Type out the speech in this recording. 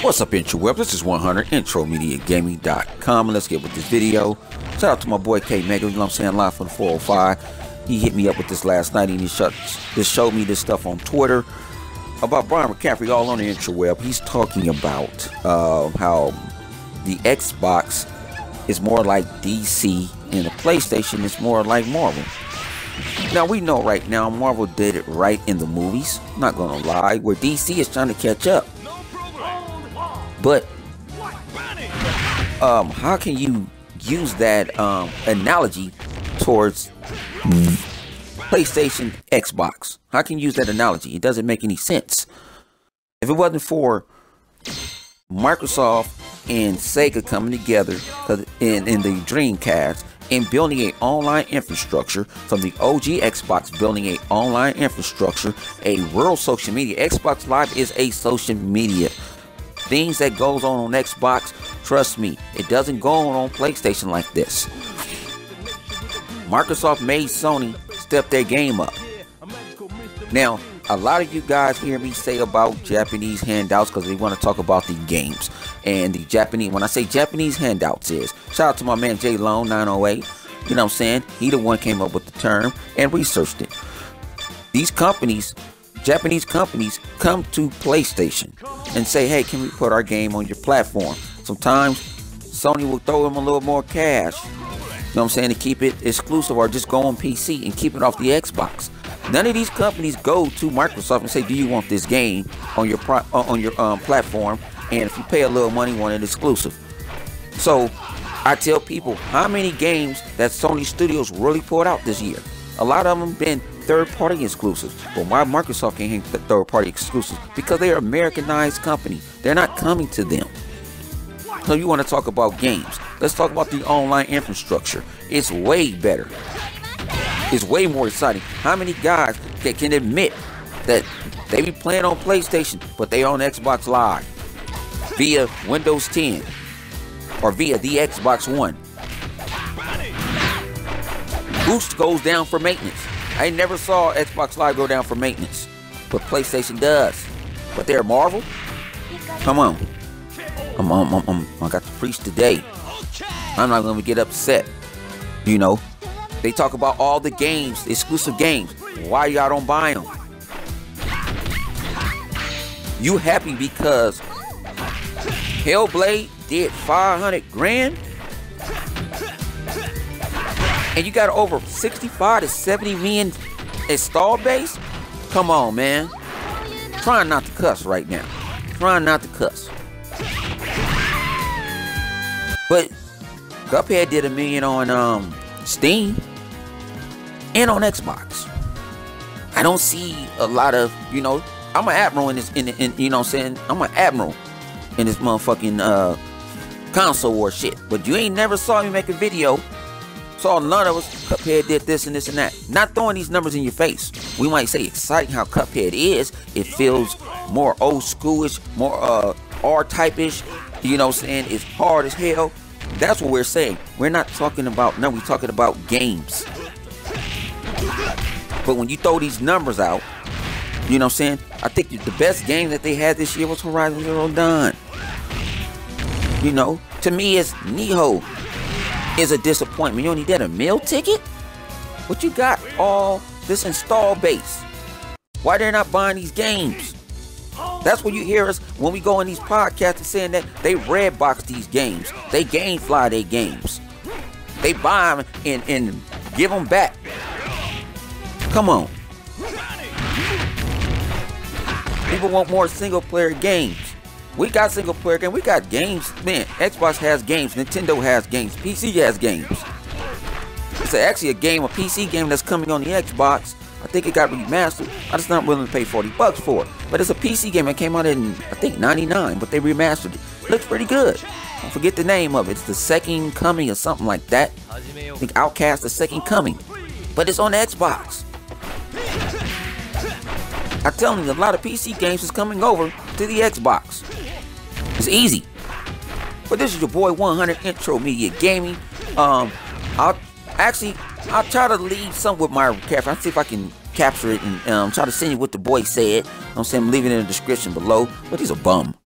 What's up, Intro This is 100 IntroMediaGaming.com, and let's get with this video. Shout out to my boy K Mega, you know what I'm saying, live from the 405. He hit me up with this last night, and he just showed me this stuff on Twitter about Brian McCaffrey all on the intraweb. He's talking about how the Xbox is more like DC and the PlayStation is more like Marvel. Now, we know right now Marvel did it right in the movies, not gonna lie, where DC is trying to catch up. But how can you use that analogy towards PlayStation, Xbox? How can you use that analogy? It doesn't make any sense. If it wasn't for Microsoft and Sega coming together in the Dreamcast and building an online infrastructure, from the OG Xbox building an online infrastructure, a real social media. Xbox Live is a social media. Things that goes on Xbox, trust me, it doesn't go on PlayStation like this. Microsoft made Sony step their game up. Now, a lot of you guys hear me say about Japanese handouts because they want to talk about the games. And the Japanese, when I say Japanese handouts, is shout out to my man J Lone 908. You know what I'm saying? He the one came up with the term and researched it. These companies, Japanese companies, come to PlayStation and say, hey, can we put our game on your platform? Sometimes Sony will throw them a little more cash, you know what I'm saying, to keep it exclusive, or just go on PC and keep it off the Xbox. None of these companies go to Microsoft and say, do you want this game on your platform? And if you pay a little money, want it exclusive. So I tell people, how many games that Sony Studios really put out this year? A lot of them been third-party exclusives. But why Microsoft can't hang the third-party exclusives? Because they're an Americanized company. They're not coming to them. So you want to talk about games? Let's talk about the online infrastructure. It's way better. It's way more exciting. How many guys that can admit that they be playing on PlayStation, but they on Xbox Live via Windows 10 or via the Xbox One? Boost goes down for maintenance. I never saw Xbox Live go down for maintenance, but PlayStation does. But they're Marvel. Come on. I got to preach today. I'm not gonna get upset. You know, they talk about all the games, the exclusive games. Why y'all don't buy them? You happy because Hellblade did 500 grand? And you got over 65 to 70 million install base? Come on, man. Trying not to cuss right now. Trying not to cuss. But Cuphead did $1 million on Steam and on Xbox. I don't see a lot of, you know, I'm an admiral in this, you know what I'm saying? I'm an admiral in this motherfucking console war shit. But you ain't never saw me make a video. Saw none of us. Cuphead did this and this and that. Not throwing these numbers in your face. We might say exciting how Cuphead is. It feels more old schoolish, more R-type-ish. You know what I'm saying? It's hard as hell. That's what we're saying. We're not talking about, no, we're talking about games. But when you throw these numbers out, you know what I'm saying? I think the best game that they had this year was Horizon Zero Dawn. You know, to me, it's Nihon is a disappointment. You only did a meal ticket? But you got all this install base. Why they're not buying these games? That's what you hear us when we go in these podcasts and saying that they red box these games. They game fly their games. They buy them and give them back. Come on. People want more single player games. We got single player games. We got games. Man, Xbox has games. Nintendo has games. PC has games. It's actually a game, a PC game that's coming on the Xbox. I think it got remastered. I'm just not willing to pay $40 for it. But it's a PC game that came out in, I think, '99. But they remastered it. Looks pretty good. Don't forget the name of it. It's The Second Coming or something like that. I think Outcast The Second Coming. But it's on the Xbox. I'm telling you, a lot of PC games is coming over to the Xbox. It's easy. But this is your boy 100 Intro Media Gaming. I'll try to leave some with my McCaffrey. I'll see if I can capture it and try to send you what the boy said. I'm saying, I'm leaving it in the description below. But he's a bum.